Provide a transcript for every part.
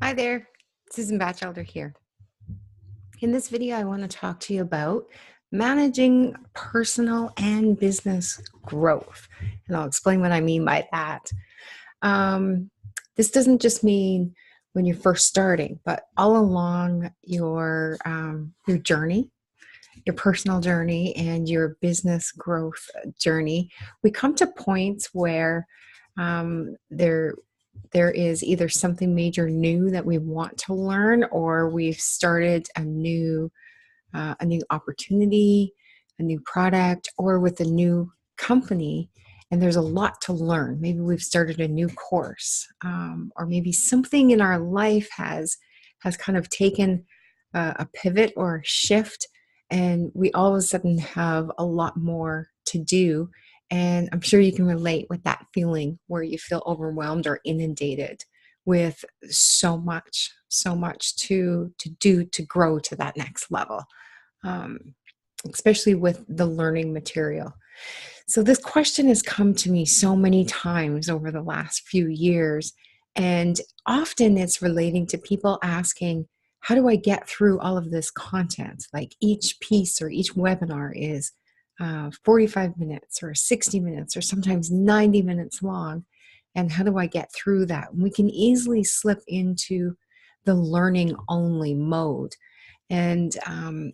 Hi there, Susan Bachelder here. In this video, I want to talk to you about managing personal and business growth. And I'll explain what I mean by that. Um, this doesn't just mean when you're first starting, but all along your journey, your personal journey and your business growth journey, we come to points where there is either something major new that we want to learn, or we've started a new opportunity, a new product, or with a new company, and there's a lot to learn. Maybe we've started a new course, or maybe something in our life has kind of taken a pivot or a shift, and we all of a sudden have a lot more to do. And I'm sure you can relate with that feeling where you feel overwhelmed or inundated with so much to do to grow to that next level, um, especially with the learning material. So this question has come to me so many times over the last few years, and often it's relating to people asking, how do I get through all of this content? Like each piece or each webinar is 45 minutes or 60 minutes or sometimes 90 minutes long. And how do I get through that? We can easily slip into the learning only mode. And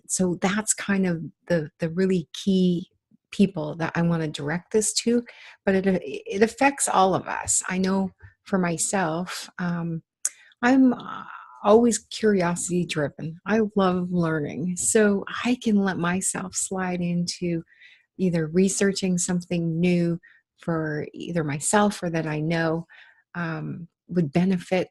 so that's kind of the really key people that I want to direct this to, but it affects all of us. I know for myself, I'm always curiosity driven. I love learning, so I can let myself slide into either researching something new for either myself or that I know would benefit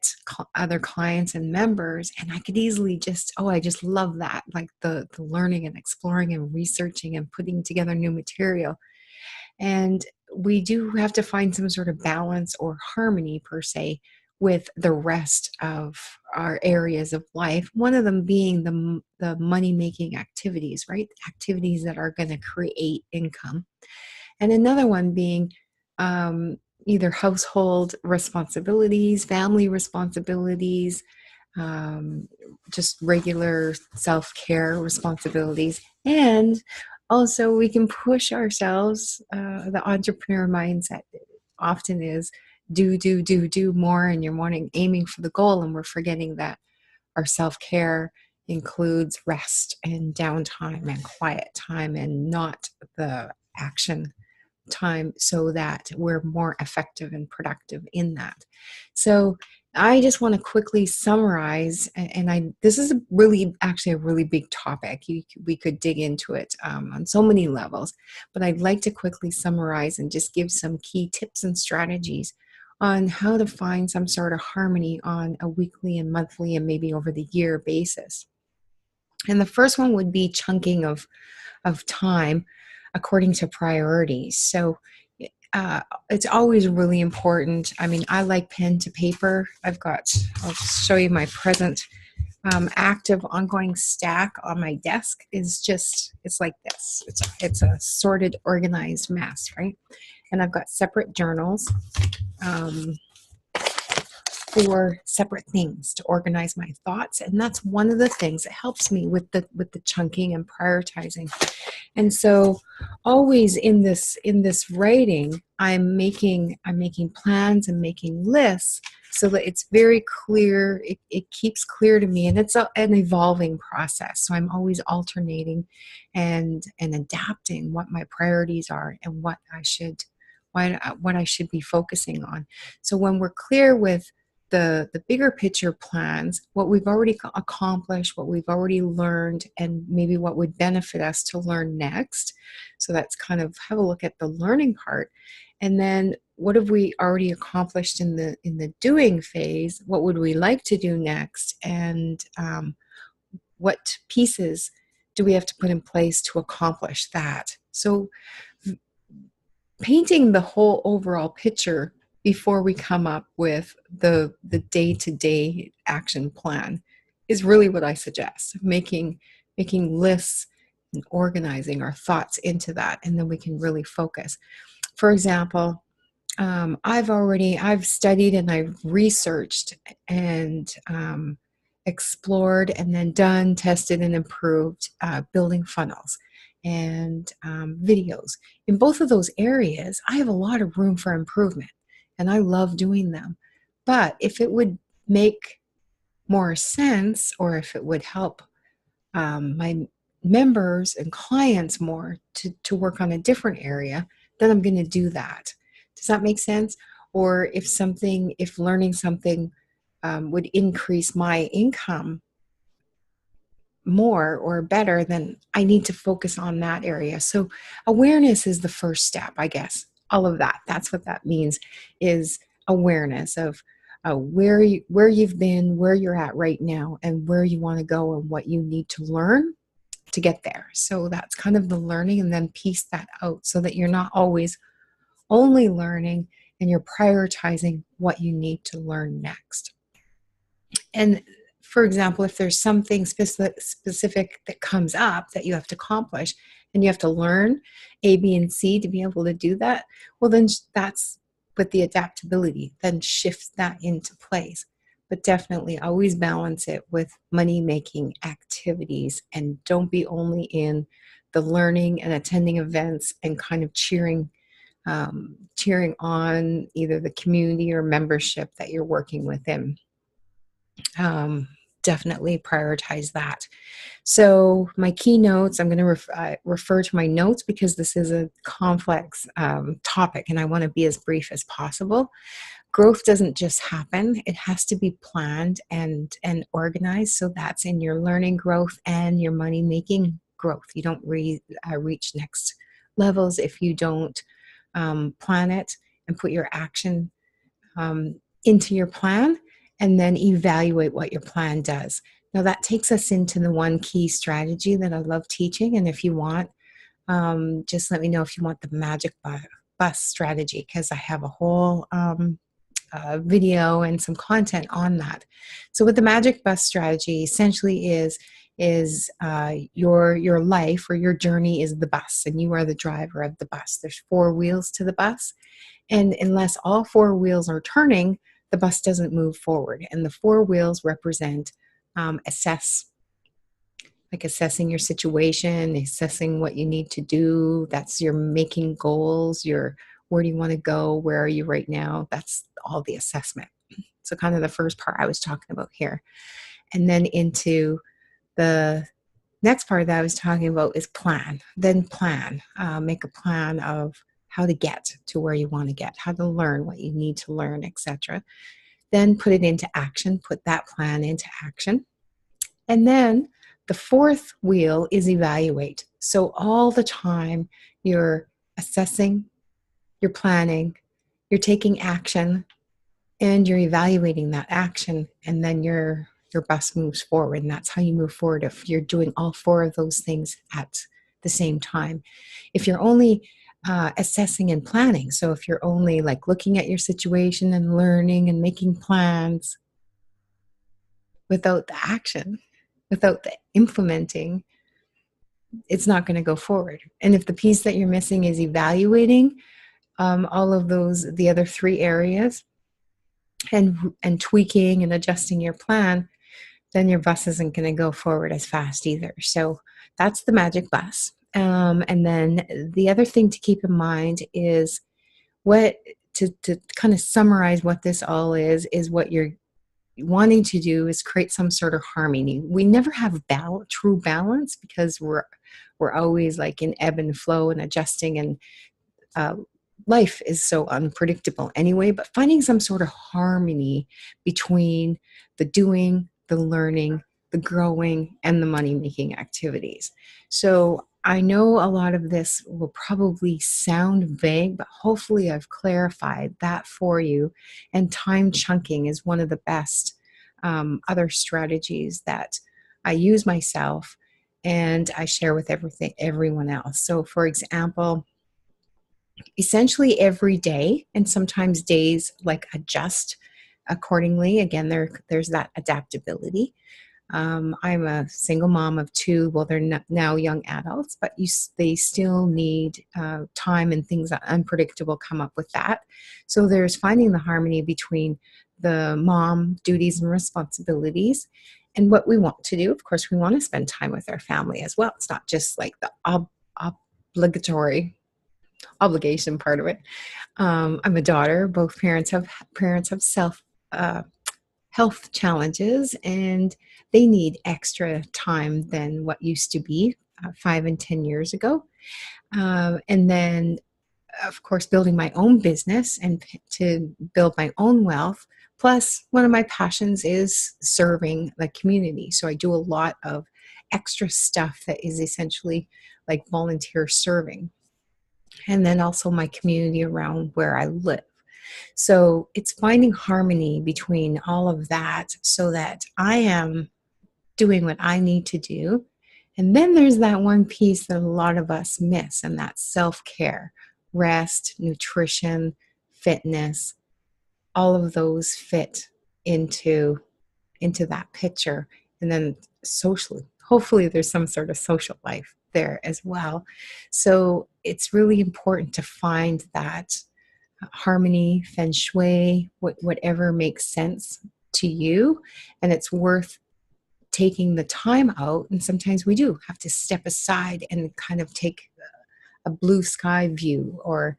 other clients and members. And I could easily I just love that, like the learning and exploring and researching and putting together new material. And we do have to find some sort of balance or harmony, per se, with the rest of our areas of life. One of them being the money making activities, right? Activities that are going to create income. And another one being either household responsibilities, family responsibilities, um, just regular self-care responsibilities. And also we can push ourselves. The entrepreneur mindset often is do more in your morning, aiming for the goal, and we're forgetting that our self-care includes rest and downtime and quiet time, and not the action time, so that we're more effective and productive in that. So I just want to quickly summarize, and this is actually a really big topic. We could dig into it on so many levels, but I'd like to quickly summarize and just give some key tips and strategies on how to find some sort of harmony on a weekly and monthly and maybe over the year basis. And the first one would be chunking of time according to priorities. So it's always really important. I mean, I like pen to paper. I'll just show you my present active ongoing stack on my desk. It's like this. It's a sorted, organized mess, right? And I've got separate journals for separate things to organize my thoughts. And that's one of the things that helps me with the chunking and prioritizing. And so always in this writing, I'm making plans and making lists so that it's very clear. It keeps clear to me, and it's an evolving process. So I'm always alternating and adapting what my priorities are and what I should be focusing on. So when we're clear with the bigger picture plans, what we've already accomplished, what we've already learned, and maybe what would benefit us to learn next. So that's kind of have a look at the learning part. And then what have we already accomplished in the doing phase? What would we like to do next? And what pieces do we have to put in place to accomplish that? So painting the whole overall picture before we come up with the day-to-day action plan is really what I suggest. Making lists and organizing our thoughts into that, and then we can really focus. For example, I've studied and I've researched and explored and then done, tested and improved building funnels and videos. In both of those areas, I have a lot of room for improvement and I love doing them. But if it would make more sense or if it would help my members and clients more to work on a different area, then I'm going to do that. Does that make sense? Or if learning something would increase my income more or better, then I need to focus on that area. So awareness is the first step, I guess. All of that. That's what that means, is awareness of where you've been, where you're at right now, and where you want to go and what you need to learn to get there. So that's kind of the learning, and then piece that out so that you're not always only learning and you're prioritizing what you need to learn next. And for example, if there's something specific that comes up that you have to accomplish and you have to learn A, B, and C to be able to do that, well, then that's with the adaptability, then shift that into place. But definitely always balance it with money-making activities and don't be only in the learning and attending events and kind of cheering on either the community or membership that you're working within. Definitely prioritize that. So my keynotes, I'm going to refer to my notes because this is a complex topic and I want to be as brief as possible. Growth doesn't just happen. It has to be planned and organized. So that's in your learning growth and your money making growth. You don't reach next levels if you don't plan it and put your action into your plan and then evaluate what your plan does. Now that takes us into the one key strategy that I love teaching. And if you want, just let me know if you want the magic bus strategy, because I have a whole video and some content on that. So what the magic bus strategy essentially is your life or your journey is the bus and you are the driver of the bus. There's 4 wheels to the bus. And unless all 4 wheels are turning, the bus doesn't move forward. And the 4 wheels represent assessing your situation, assessing what you need to do. That's your making goals, where do you want to go, where are you right now? That's all the assessment. So kind of the first part I was talking about here. And then into the next part that I was talking about is plan. Then plan. Make a plan of how to get to where you want to get, how to learn what you need to learn, etc. Then put it into action, put that plan into action. And then the 4th wheel is evaluate. So all the time you're assessing, you're planning, you're taking action, and you're evaluating that action, and then your bus moves forward. And that's how you move forward if you're doing all 4 of those things at the same time. If you're only assessing and planning, so if you're only like looking at your situation and learning and making plans without the action, without the implementing, it's not going to go forward. And if the piece that you're missing is evaluating all of the other 3 areas and tweaking and adjusting your plan, then your bus isn't going to go forward as fast either. So that's the magic bus. And then the other thing to keep in mind is to kind of summarize what this all is what you're wanting to do is create some sort of harmony. We never have true balance because we're always like in ebb and flow and adjusting, and life is so unpredictable anyway, but finding some sort of harmony between the doing, the learning, the growing, and the money-making activities. So I know a lot of this will probably sound vague, but hopefully I've clarified that for you. And time chunking is one of the best other strategies that I use myself and I share with everyone else. So for example, essentially every day, and sometimes days like adjust accordingly. Again, there's that adaptability. I'm a single mom of two. Well, they're not now young adults, but they still need time, and things that unpredictable come up with that. So there's finding the harmony between the mom duties and responsibilities and what we want to do. Of course, we want to spend time with our family as well. It's not just like the obligatory obligation part of it. I'm a daughter. Both parents have self health challenges, and they need extra time than what used to be 5 and 10 years ago. And then, of course, building my own business and to build my own wealth. Plus, one of my passions is serving the community. So I do a lot of extra stuff that is essentially like volunteer serving. And then also my community around where I live. So it's finding harmony between all of that so that I am doing what I need to do. And then there's that one piece that a lot of us miss, and that's self-care, rest, nutrition, fitness. All of those fit into that picture. And then socially, hopefully there's some sort of social life there as well. So it's really important to find that harmony, feng shui, whatever makes sense to you. And it's worth taking the time out. And sometimes we do have to step aside and kind of take a blue sky view, or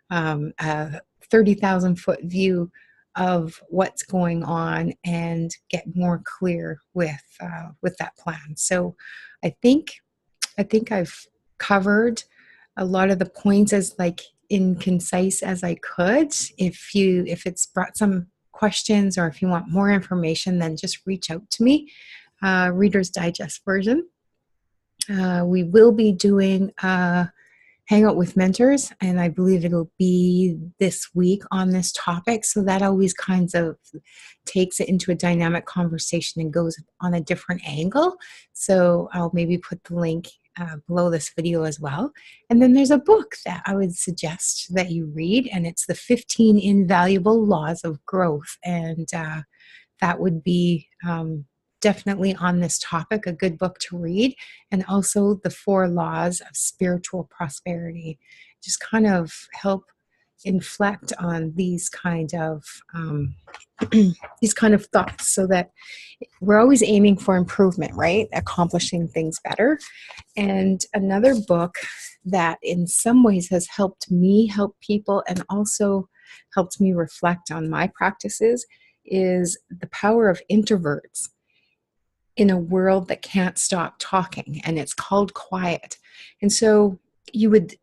a 30,000 foot view of what's going on, and get more clear with that plan. So I think I've covered a lot of the points as like in concise as I could. If it's brought some questions, or if you want more information, then just reach out to me. Reader's Digest version. We will be doing Hangout with Mentors, and I believe it'll be this week on this topic. So that always kinds of takes it into a dynamic conversation and goes on a different angle. So I'll maybe put the link below this video as well. And then there's a book that I would suggest that you read, and it's The 15 Invaluable Laws of Growth. And that would be definitely on this topic, a good book to read. And also The 4 Laws of Spiritual Prosperity. Just kind of help inflect on these kind of thoughts, so that we're always aiming for improvement, right? Accomplishing things better. And another book that in some ways has helped me help people, and also helped me reflect on my practices, is The Power of Introverts in a World That Can't Stop Talking. And it's called Quiet. And so you wouldn't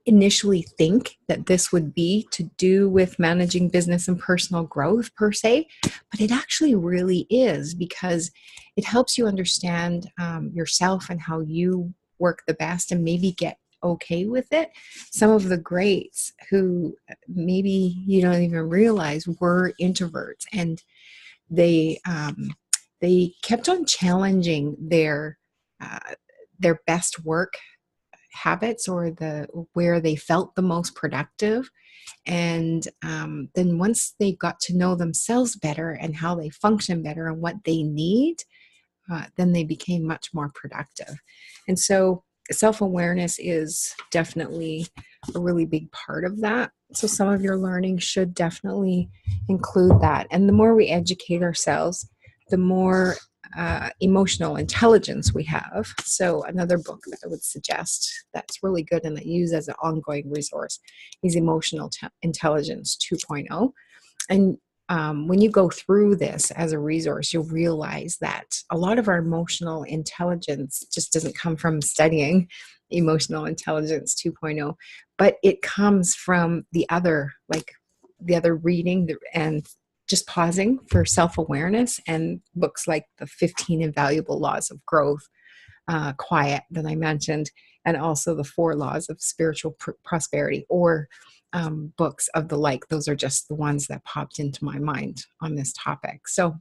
initially think that this would be to do with managing business and personal growth per se, but it actually really is, because it helps you understand yourself and how you work the best, and maybe get okay with it. Some of the greats who maybe you don't even realize were introverts, and they kept on challenging their best work habits, or where they felt the most productive. And then once they got to know themselves better and how they function better and what they need, then they became much more productive. And so self-awareness is definitely a really big part of that. So some of your learning should definitely include that. And the more we educate ourselves, the more emotional intelligence we have. So another book that I would suggest that's really good and that I use as an ongoing resource is Emotional Intelligence 2.0. And when you go through this as a resource, you'll realize that a lot of our emotional intelligence just doesn't come from studying Emotional Intelligence 2.0, but it comes from the other reading and just pausing for self-awareness, and books like The 15 Invaluable Laws of Growth, Quiet, that I mentioned, and also The 4 Laws of Spiritual Prosperity, or books of the like. Those are just the ones that popped into my mind on this topic. So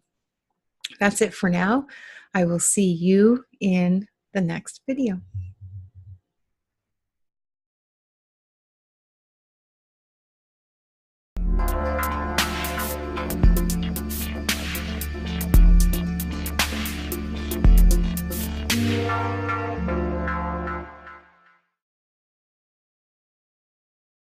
that's it for now. I will see you in the next video.